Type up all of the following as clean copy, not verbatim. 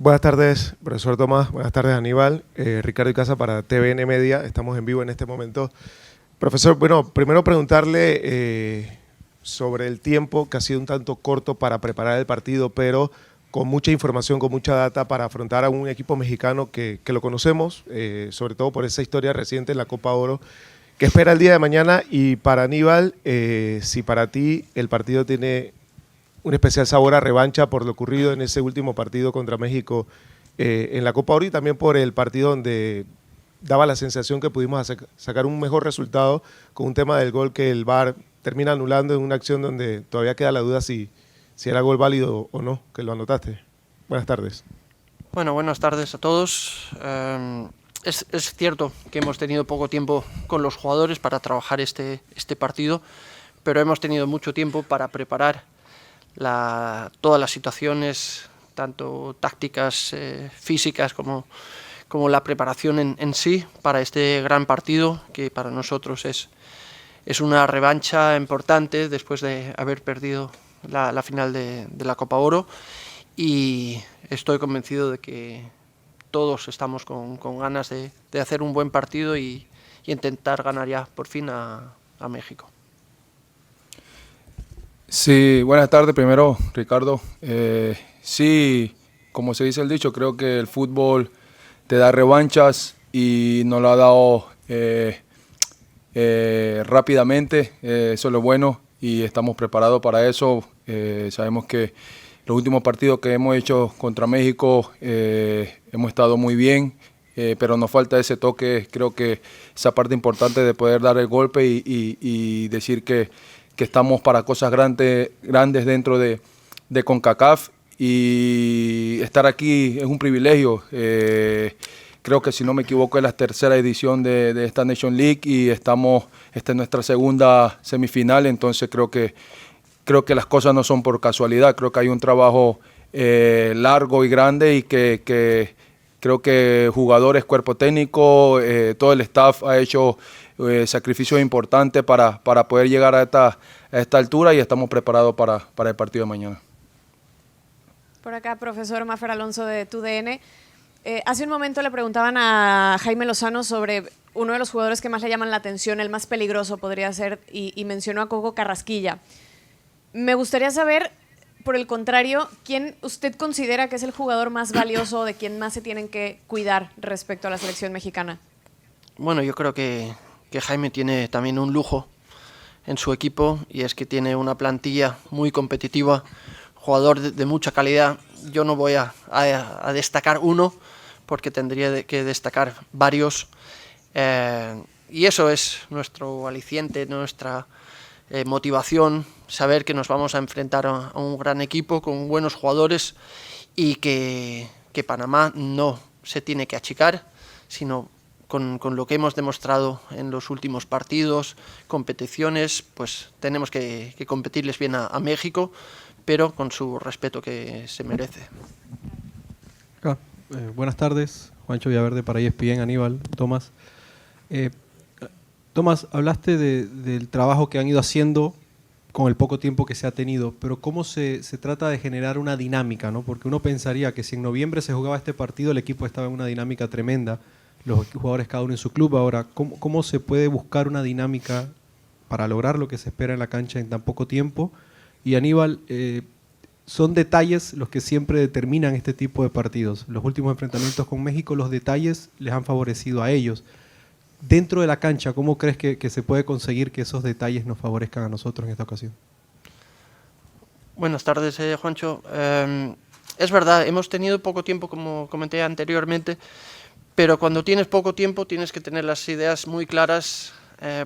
Buenas tardes, profesor Tomás. Buenas tardes, Aníbal. Ricardo Icaza para TVN Media. Estamos en vivo en este momento. Profesor, bueno, primero preguntarle sobre el tiempo, que ha sido un tanto corto para preparar el partido, pero con mucha información, con mucha data para afrontar a un equipo mexicano que lo conocemos, sobre todo por esa historia reciente en la Copa Oro. ¿Qué espera el día de mañana? Y para Aníbal, si para ti el partido tiene un especial sabor a revancha por lo ocurrido en ese último partido contra México en la Copa Oro y también por el partido donde daba la sensación que pudimos sacar un mejor resultado con un tema del gol que el VAR termina anulando en una acción donde todavía queda la duda si era gol válido o no, que lo anotaste. Buenas tardes. Bueno, buenas tardes a todos. Es cierto que hemos tenido poco tiempo con los jugadores para trabajar este partido, pero hemos tenido mucho tiempo para preparar todas las situaciones, tanto tácticas, físicas, como la preparación en sí para este gran partido, que para nosotros es una revancha importante después de haber perdido la final de la Copa Oro, y estoy convencido de que todos estamos con ganas de hacer un buen partido y intentar ganar ya por fin a México. Sí, buenas tardes primero, Ricardo. Sí, como se dice el dicho, creo que el fútbol te da revanchas y nos lo ha dado rápidamente. Eso es lo bueno y estamos preparados para eso. Sabemos que los últimos partidos que hemos hecho contra México hemos estado muy bien, pero nos falta ese toque. Creo que esa parte importante de poder dar el golpe y decir que estamos para cosas grandes dentro de CONCACAF, y estar aquí es un privilegio. Creo que, si no me equivoco, es la tercera edición de esta Nation League y esta es nuestra segunda semifinal, entonces creo que las cosas no son por casualidad. Creo que hay un trabajo largo y grande y que creo que jugadores, cuerpo técnico, todo el staff ha hecho sacrificios importantes para poder llegar a esta altura, y estamos preparados para el partido de mañana. Por acá, profesor Mafer Alonso de TUDN. Hace un momento le preguntaban a Jaime Lozano sobre uno de los jugadores que más le llaman la atención, el más peligroso podría ser, y mencionó a Coco Carrasquilla. Me gustaría saber, por el contrario, ¿quién usted considera que es el jugador más valioso, de quien más se tienen que cuidar respecto a la selección mexicana? Bueno, yo creo que Jaime tiene también un lujo en su equipo, y es que tiene una plantilla muy competitiva, jugador de mucha calidad. Yo no voy a destacar uno, porque tendría que destacar varios, y eso es nuestro aliciente, nuestra motivación, saber que nos vamos a enfrentar a un gran equipo con buenos jugadores, y que Panamá no se tiene que achicar, sino con lo que hemos demostrado en los últimos partidos, competiciones, pues tenemos que competirles bien a México, pero con su respeto que se merece. Buenas tardes, Juancho Villaverde para ESPN, Aníbal, Tomás. Tomás, hablaste del trabajo que han ido haciendo con el poco tiempo que se ha tenido, pero ¿cómo se trata de generar una dinámica, ¿no? Porque uno pensaría que si en noviembre se jugaba este partido, el equipo estaba en una dinámica tremenda, los jugadores cada uno en su club. Ahora, ¿cómo se puede buscar una dinámica para lograr lo que se espera en la cancha en tan poco tiempo? Y Aníbal, son detalles los que siempre determinan este tipo de partidos. Los últimos enfrentamientos con México, los detalles les han favorecido a ellos. Dentro de la cancha, ¿cómo crees que se puede conseguir que esos detalles nos favorezcan a nosotros en esta ocasión? Buenas tardes, Juancho. Es verdad, hemos tenido poco tiempo, como comenté anteriormente, pero cuando tienes poco tiempo tienes que tener las ideas muy claras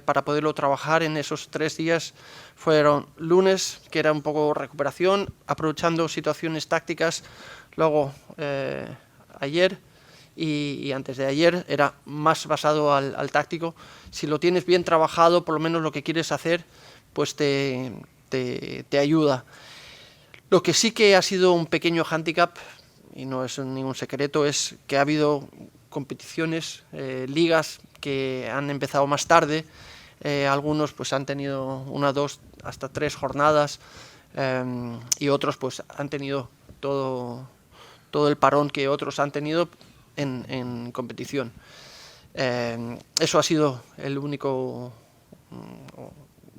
para poderlo trabajar. En esos 3 días fueron lunes, que era un poco recuperación, aprovechando situaciones tácticas, luego ayer y antes de ayer era más basado al táctico. Si lo tienes bien trabajado, por lo menos lo que quieres hacer, pues te ayuda. Lo que sí que ha sido un pequeño hándicap, y no es ningún secreto, es que ha habido competiciones, ligas que han empezado más tarde. Algunos pues han tenido 1, 2, hasta 3 jornadas, y otros pues han tenido todo todo el parón que otros han tenido en competición. Eso ha sido el único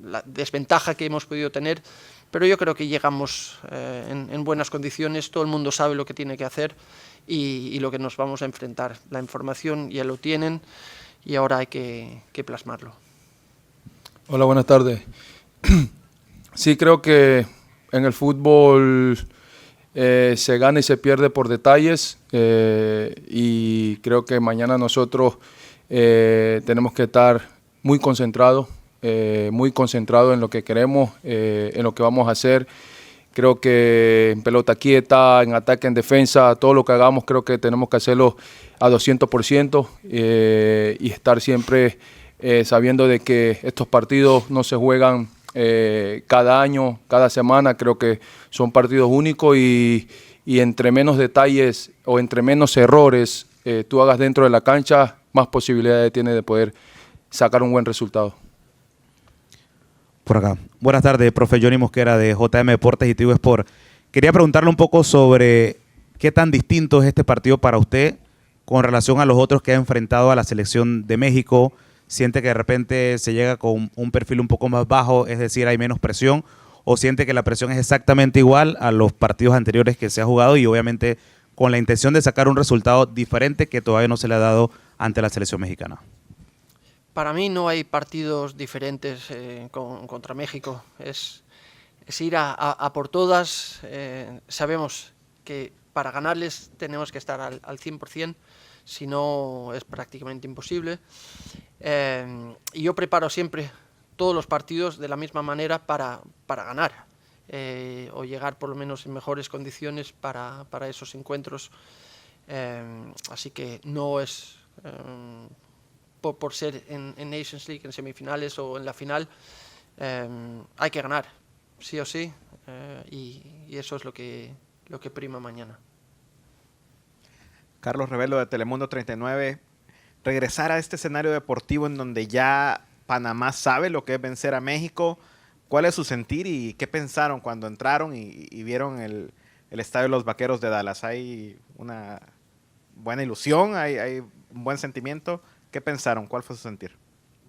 la desventaja que hemos podido tener, pero yo creo que llegamos en buenas condiciones, todo el mundo sabe lo que tiene que hacer y lo que nos vamos a enfrentar. La información ya lo tienen y ahora hay que plasmarlo. Hola, buenas tardes. Sí, creo que en el fútbol se gana y se pierde por detalles y creo que mañana nosotros tenemos que estar muy concentrados en lo que queremos, en lo que vamos a hacer. Creo que en pelota quieta, en ataque, en defensa, todo lo que hagamos creo que tenemos que hacerlo a 200% y estar siempre sabiendo de que estos partidos no se juegan cada año, cada semana. Creo que son partidos únicos y entre menos detalles o entre menos errores tú hagas dentro de la cancha, más posibilidades tienes de poder sacar un buen resultado. Por acá. Buenas tardes, profe Johnny Mosquera de JM Deportes y Tigo Sport. Quería preguntarle un poco sobre qué tan distinto es este partido para usted con relación a los otros que ha enfrentado a la selección de México. ¿Siente que de repente se llega con un perfil un poco más bajo, es decir, hay menos presión? ¿O siente que la presión es exactamente igual a los partidos anteriores que se ha jugado y obviamente con la intención de sacar un resultado diferente que todavía no se le ha dado ante la selección mexicana? Para mí no hay partidos diferentes contra México, es ir a por todas. Sabemos que para ganarles tenemos que estar al 100%, si no es prácticamente imposible. Y yo preparo siempre todos los partidos de la misma manera para ganar, o llegar por lo menos en mejores condiciones para esos encuentros. Así que no es... por ser en Nations League, en semifinales o en la final, hay que ganar, sí o sí, y eso es lo que prima mañana. Carlos Rebelo de Telemundo 39, regresar a este escenario deportivo en donde ya Panamá sabe lo que es vencer a México, ¿cuál es su sentir y qué pensaron cuando entraron y vieron el estadio de los Vaqueros de Dallas? ¿Hay una buena ilusión? ¿Hay un buen sentimiento? ¿Qué pensaron? ¿Cuál fue su sentir?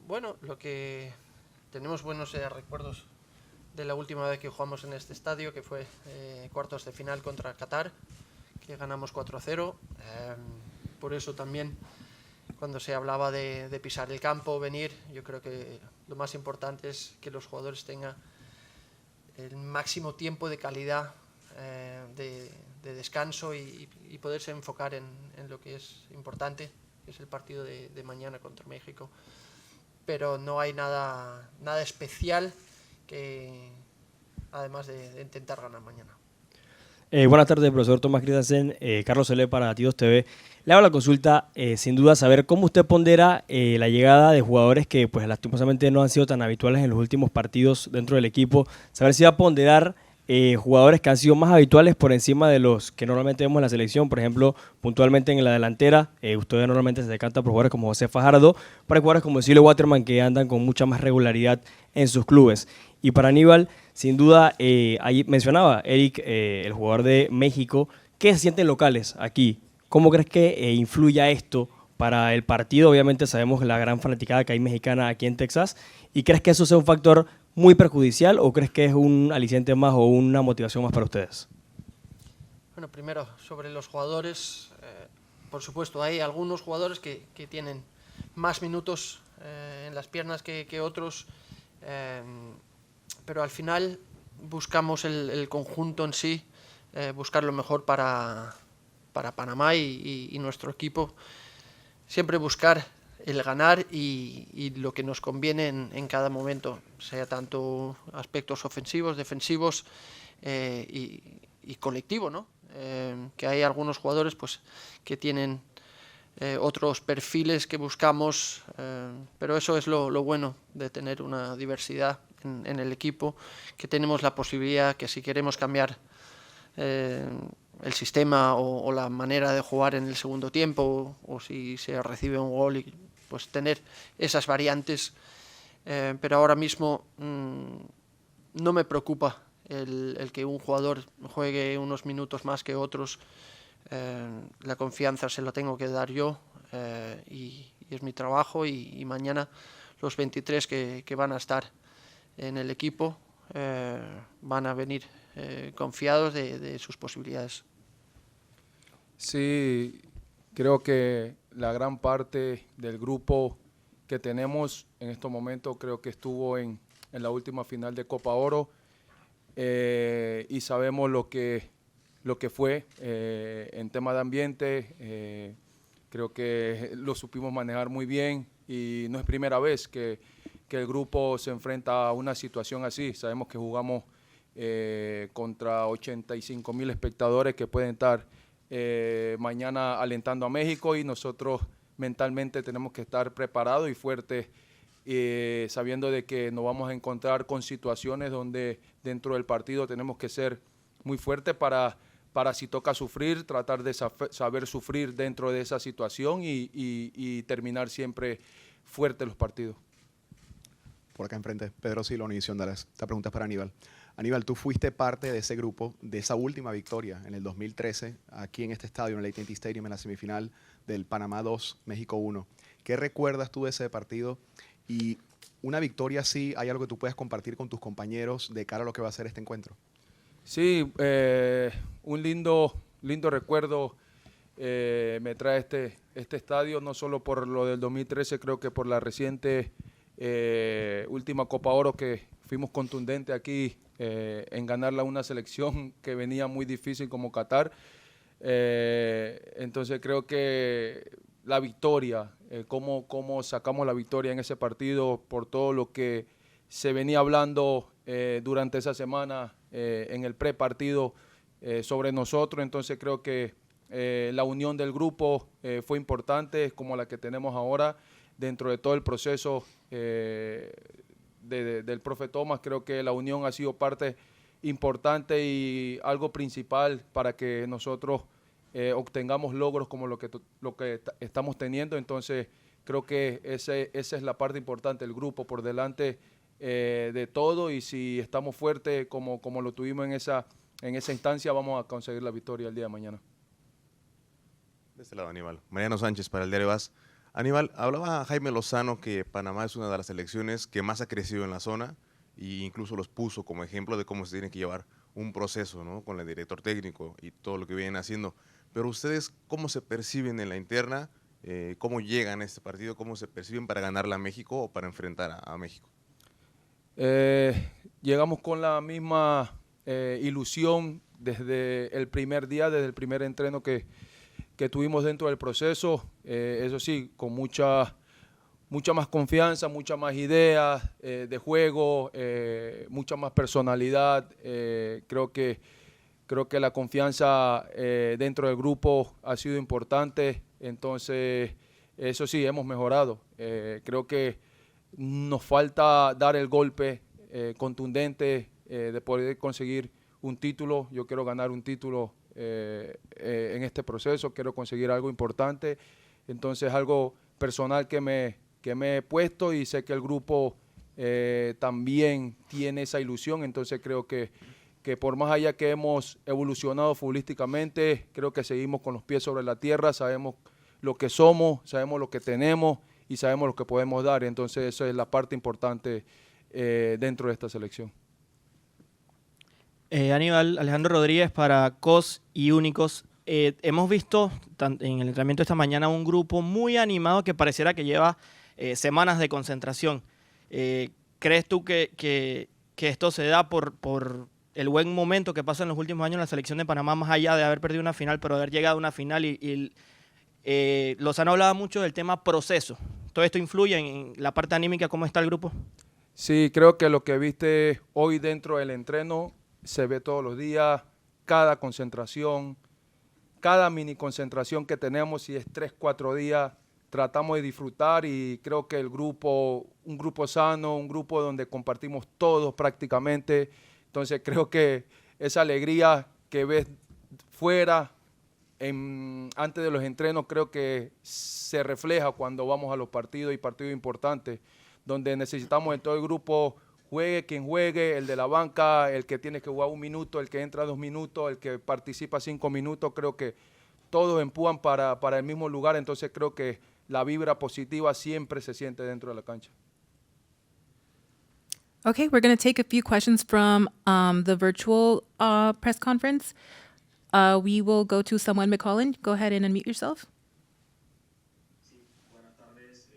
Bueno, lo que tenemos buenos recuerdos de la última vez que jugamos en este estadio, que fue cuartos de final contra Qatar, que ganamos 4-0. Por eso también, cuando se hablaba de pisar el campo, venir, yo creo que lo más importante es que los jugadores tengan el máximo tiempo de calidad de descanso y poderse enfocar en lo que es importante, que es el partido de mañana contra México. Pero no hay nada especial que además de intentar ganar mañana. Buenas tardes, profesor Tomás Christensen, Carlos Celé para Tidos TV. Le hago la consulta, sin duda, saber cómo usted pondera la llegada de jugadores que pues lastimosamente no han sido tan habituales en los últimos partidos dentro del equipo, saber si va a ponderar jugadores que han sido más habituales por encima de los que normalmente vemos en la selección. Por ejemplo, puntualmente en la delantera, usted normalmente se decanta por jugadores como José Fajardo, para jugadores como Silvio Waterman, que andan con mucha más regularidad en sus clubes. Y para Aníbal, sin duda, ahí mencionaba Eric, el jugador de México, ¿qué se sienten locales aquí? ¿Cómo crees que influya esto para el partido? Obviamente sabemos la gran fanaticada que hay mexicana aquí en Texas. ¿Y crees que eso sea un factor muy perjudicial o crees que es un aliciente más o una motivación más para ustedes? Bueno, primero, sobre los jugadores, por supuesto, hay algunos jugadores que tienen más minutos en las piernas que otros, pero al final buscamos el conjunto en sí, buscar lo mejor para Panamá y nuestro equipo. Siempre buscar el ganar y lo que nos conviene en cada momento, sea tanto aspectos ofensivos, defensivos y colectivo, ¿no? Que hay algunos jugadores pues que tienen otros perfiles que buscamos, pero eso es lo bueno de tener una diversidad en el equipo, que tenemos la posibilidad que si queremos cambiar el sistema o la manera de jugar en el segundo tiempo o si se recibe un gol y pues tener esas variantes, pero ahora mismo no me preocupa el que un jugador juegue unos minutos más que otros, La confianza se la tengo que dar yo y es mi trabajo y mañana los 23 que van a estar en el equipo van a venir confiados de sus posibilidades. Sí, creo que la gran parte del grupo que tenemos en estos momentos creo que estuvo en la última final de Copa Oro y sabemos lo que fue en tema de ambiente. Creo que lo supimos manejar muy bien y no es primera vez que el grupo se enfrenta a una situación así. Sabemos que jugamos contra 85,000 espectadores que pueden estar mañana alentando a México y nosotros mentalmente tenemos que estar preparados y fuertes, sabiendo de que nos vamos a encontrar con situaciones donde dentro del partido tenemos que ser muy fuertes para si toca sufrir, tratar de saber sufrir dentro de esa situación y terminar siempre fuertes los partidos. Por acá enfrente, Pedro Silón y Ciondales. Esta pregunta es para Aníbal. Aníbal, tú fuiste parte de ese grupo, de esa última victoria en el 2013, aquí en este estadio, en el AT&T Stadium, en la semifinal del Panamá 2, México 1. ¿Qué recuerdas tú de ese partido? Y una victoria así, ¿hay algo que tú puedas compartir con tus compañeros de cara a lo que va a ser este encuentro? Sí, un lindo recuerdo me trae este estadio, no solo por lo del 2013, creo que por la reciente última Copa Oro que fuimos contundentes aquí en ganarla a una selección que venía muy difícil como Qatar. Entonces creo que la victoria, cómo sacamos la victoria en ese partido por todo lo que se venía hablando durante esa semana en el prepartido sobre nosotros. Entonces creo que la unión del grupo fue importante, como la que tenemos ahora dentro de todo el proceso del profe Tomás. Creo que la unión ha sido parte importante y algo principal para que nosotros obtengamos logros como lo que estamos teniendo. Entonces creo que esa es la parte importante, el grupo por delante de todo, y si estamos fuertes como lo tuvimos en esa instancia, vamos a conseguir la victoria el día de mañana. De este lado, Aníbal. Mariano Sánchez para el Diario AS. Aníbal, hablaba Jaime Lozano que Panamá es una de las selecciones que más ha crecido en la zona e incluso los puso como ejemplo de cómo se tiene que llevar un proceso, ¿no?, con el director técnico y todo lo que vienen haciendo. Pero ustedes, ¿cómo se perciben en la interna? ¿Cómo llegan a este partido? ¿Cómo se perciben para ganarle a México o para enfrentar a México? Llegamos con la misma ilusión desde el primer día, desde el primer entreno que tuvimos dentro del proceso. Eso sí, con mucha más confianza, mucha más ideas de juego, mucha más personalidad. Creo que la confianza dentro del grupo ha sido importante. Entonces, eso sí, hemos mejorado. Creo que nos falta dar el golpe contundente de poder conseguir un título. Yo quiero ganar un título en este proceso, quiero conseguir algo importante. Entonces, algo personal que me he puesto, y sé que el grupo también tiene esa ilusión. Entonces creo que por más allá que hemos evolucionado futbolísticamente, creo que seguimos con los pies sobre la tierra, sabemos lo que somos, sabemos lo que tenemos y sabemos lo que podemos dar. Entonces esa es la parte importante dentro de esta selección. Aníbal, Alejandro Rodríguez para COS y Únicos. Hemos visto en el entrenamiento esta mañana un grupo muy animado que pareciera que lleva semanas de concentración. ¿Crees tú que esto se da por el buen momento que pasa en los últimos años en la selección de Panamá, más allá de haber perdido una final, pero haber llegado a una final? Lozano hablaba mucho del tema proceso. ¿Todo esto influye en la parte anímica? ¿Cómo está el grupo? Sí, creo que lo que viste hoy dentro del entreno se ve todos los días, cada concentración, cada mini concentración que tenemos, si es 3, 4 días, tratamos de disfrutar, y creo que el grupo, un grupo sano, un grupo donde compartimos todos prácticamente. Entonces creo que esa alegría que ves fuera, antes de los entrenos, creo que se refleja cuando vamos a los partidos y partidos importantes, donde necesitamos en todo el grupo, juegue quien juegue, el de la banca, el que tiene que jugar 1 minuto, el que entra 2 minutos, el que participa 5 minutos. Creo que todos empujan para el mismo lugar, entonces creo que la vibra positiva siempre se siente dentro de la cancha. Okay, we're going to take a few questions from the virtual press conference. We will go to Samuel McCollin. Go ahead and unmute yourself. Sí, buenas tardes,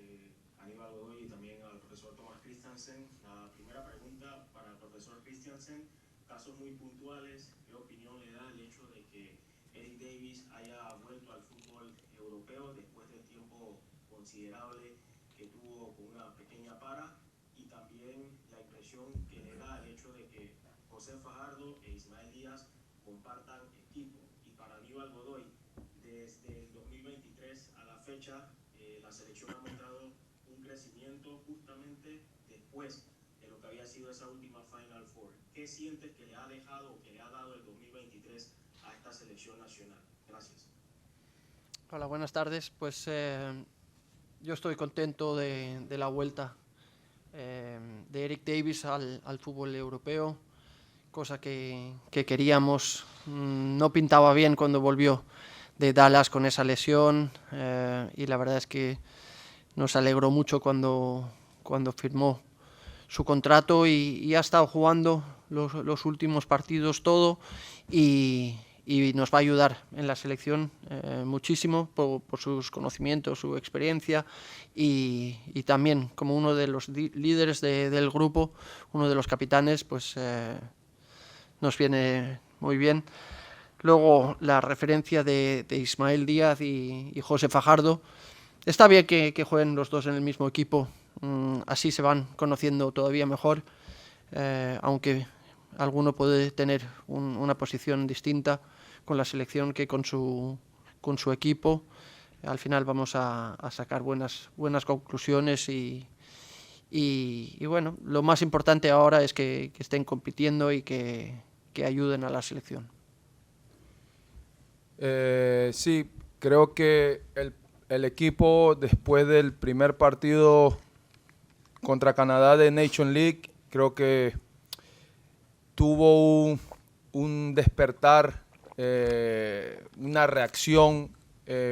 Aníbal Godoy y también al profesor Tomás Christiansen. La primera pregunta para el profesor Christiansen, casos muy puntuales, ¿qué opinión le da el hecho de que Eric Davis haya vuelto al fútbol europeo después del tiempo considerable que tuvo con una pequeña para? Y también la impresión que le da el hecho de que José Fajardo e Ismael Díaz compartan equipo. Y para Aníbal Godoy, desde el 2023 a la fecha, la selección ha mostrado un crecimiento justamente después de lo que había sido esa última Final Four. ¿Qué sientes que le ha dejado o que le ha dado el 2023 a esta selección nacional? Gracias. Hola, buenas tardes. Pues yo estoy contento de la vuelta de Eric Davis al fútbol europeo, cosa que queríamos. No pintaba bien cuando volvió de Dallas con esa lesión y la verdad es que nos alegró mucho cuando firmó su contrato y ha estado jugando los últimos partidos todo y nos va a ayudar en la selección muchísimo por sus conocimientos, su experiencia y también como uno de los líderes del grupo, uno de los capitanes, pues nos viene muy bien. Luego la referencia de Ismael Díaz y José Fajardo. Está bien que jueguen los dos en el mismo equipo, así se van conociendo todavía mejor, aunque alguno puede tener una posición distinta con la selección que con su equipo. Al final vamos a sacar buenas conclusiones y bueno, lo más importante ahora es que estén compitiendo y que ayuden a la selección. Sí, creo que el equipo después del primer partido contra Canadá de Nation League, creo que tuvo un despertar, una reacción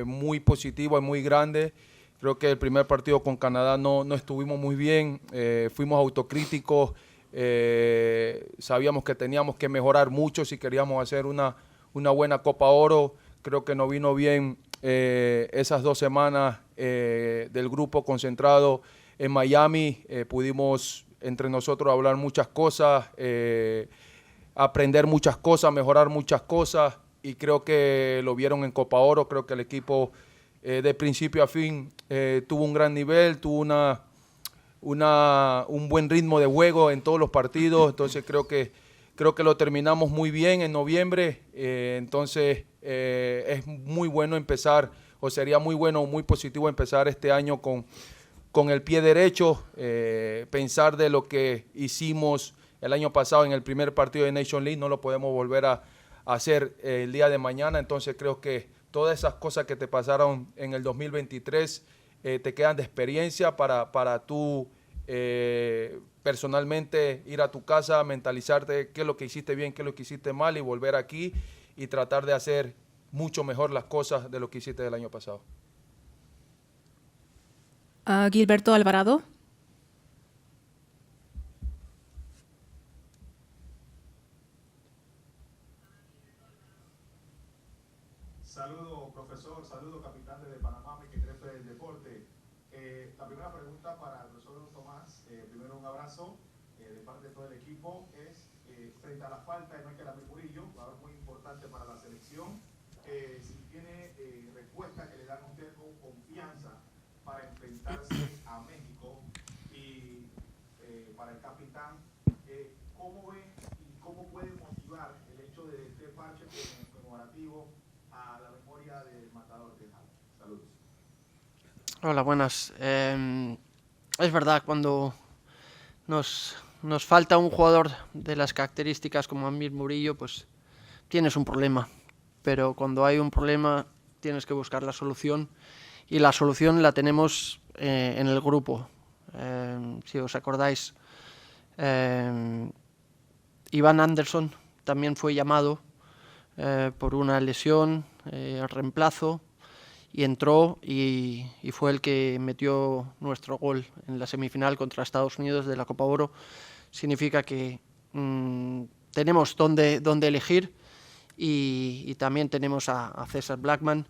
muy positiva y muy grande. Creo que el primer partido con Canadá no estuvimos muy bien, fuimos autocríticos, sabíamos que teníamos que mejorar mucho si queríamos hacer una buena Copa Oro. Creo que nos vino bien esas 2 semanas del grupo concentrado en Miami. Pudimos entre nosotros hablar muchas cosas, aprender muchas cosas, mejorar muchas cosas y creo que lo vieron en Copa Oro. Creo que el equipo de principio a fin tuvo un gran nivel, tuvo un buen ritmo de juego en todos los partidos, entonces creo que lo terminamos muy bien en noviembre, entonces es muy bueno empezar, o sería muy bueno, muy positivo empezar este año con el pie derecho, pensar de lo que hicimos el año pasado en el primer partido de Nation League, no lo podemos volver a hacer el día de mañana, entonces creo que todas esas cosas que te pasaron en el 2023 te quedan de experiencia para tú personalmente ir a tu casa, mentalizarte qué es lo que hiciste bien, qué es lo que hiciste mal y volver aquí y tratar de hacer mucho mejor las cosas de lo que hiciste el año pasado. Gilberto Alvarado. Saludo, profesor, saludo, capitán de Panamá, mequetrefe del deporte. La primera pregunta para el profesor Tomás, primero un abrazo de parte de todo el equipo, es frente a la falta de Michael Murillo, jugador muy importante para la selección, si tiene respuesta que le dan a usted con confianza para enfrentarse a México y para el capitán, ¿cómo ve y cómo puede motivar el hecho de este parche conmemorativo a la memoria del matador de Jal? Saludos. Hola, buenas. Es verdad, cuando nos falta un jugador de las características como Amir Murillo, pues tienes un problema. Pero cuando hay un problema tienes que buscar la solución y la solución la tenemos en el grupo. Si os acordáis, Ivan Anderson también fue llamado por una lesión, reemplazo, y entró y fue el que metió nuestro gol en la semifinal contra Estados Unidos de la Copa Oro. Significa que tenemos dónde elegir, y también tenemos a César Blackman,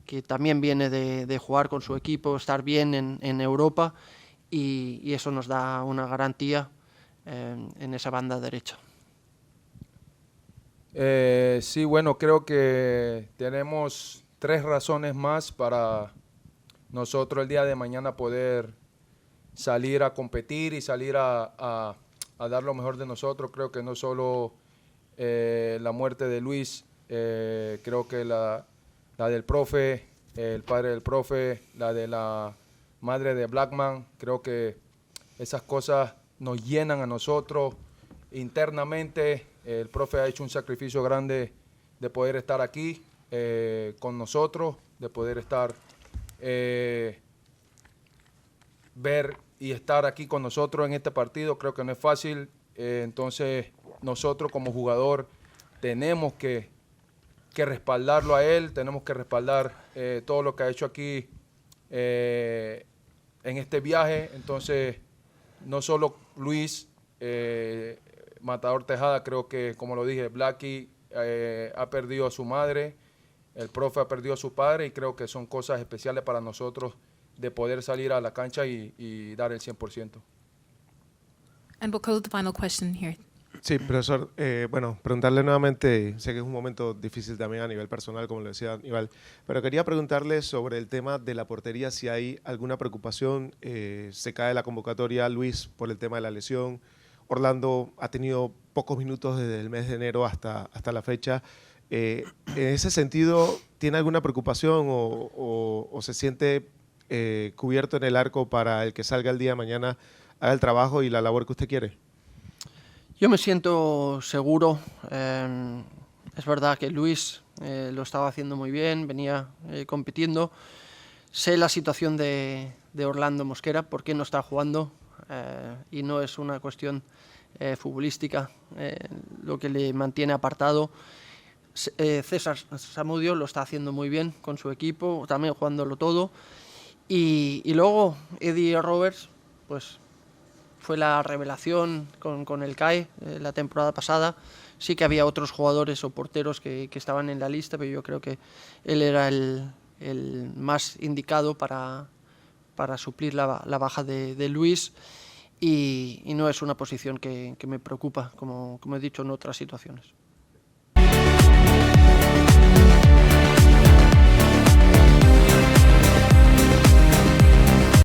que también viene de jugar con su equipo, estar bien en Europa, y eso nos da una garantía en esa banda derecha. Sí, bueno, creo que tenemos 3 razones más para nosotros el día de mañana poder salir a competir y salir a dar lo mejor de nosotros. Creo que no solo la muerte de Luis, creo que la del profe, el padre del profe, la de la madre de Blackman, creo que esas cosas nos llenan a nosotros internamente. El profe ha hecho un sacrificio grande de poder estar aquí con nosotros, de poder estar, ver y estar aquí con nosotros en este partido. Creo que no es fácil, entonces nosotros como jugador tenemos que respaldarlo a él, tenemos que respaldar todo lo que ha hecho aquí en este viaje. Entonces, no solo Luis, Matador Tejada, creo que, como lo dije, Blackie ha perdido a su madre, el profe ha perdido a su padre, y creo que son cosas especiales para nosotros de poder salir a la cancha y dar el 100%. And we'll close the final question here. Sí, profesor, bueno, preguntarle nuevamente, sé que es un momento difícil también a nivel personal, como le decía Aníbal, pero quería preguntarle sobre el tema de la portería, si hay alguna preocupación. Se cae la convocatoria, Luis, por el tema de la lesión. Orlando ha tenido pocos minutos desde el mes de enero hasta la fecha. En ese sentido, ¿tiene alguna preocupación o se siente cubierto en el arco para el que salga el día de mañana, haga el trabajo y la labor que usted quiere? Yo me siento seguro. Es verdad que Luis lo estaba haciendo muy bien, venía compitiendo. Sé la situación de Orlando Mosquera, por qué no está jugando, y no es una cuestión futbolística lo que le mantiene apartado. César Samudio lo está haciendo muy bien con su equipo, también jugándolo todo. Y luego Eddie Roberts, pues fue la revelación con el CAE la temporada pasada. Sí que había otros jugadores o porteros que estaban en la lista, pero yo creo que él era el más indicado para suplir la baja de Luis, y no es una posición que me preocupa, como he dicho en otras situaciones.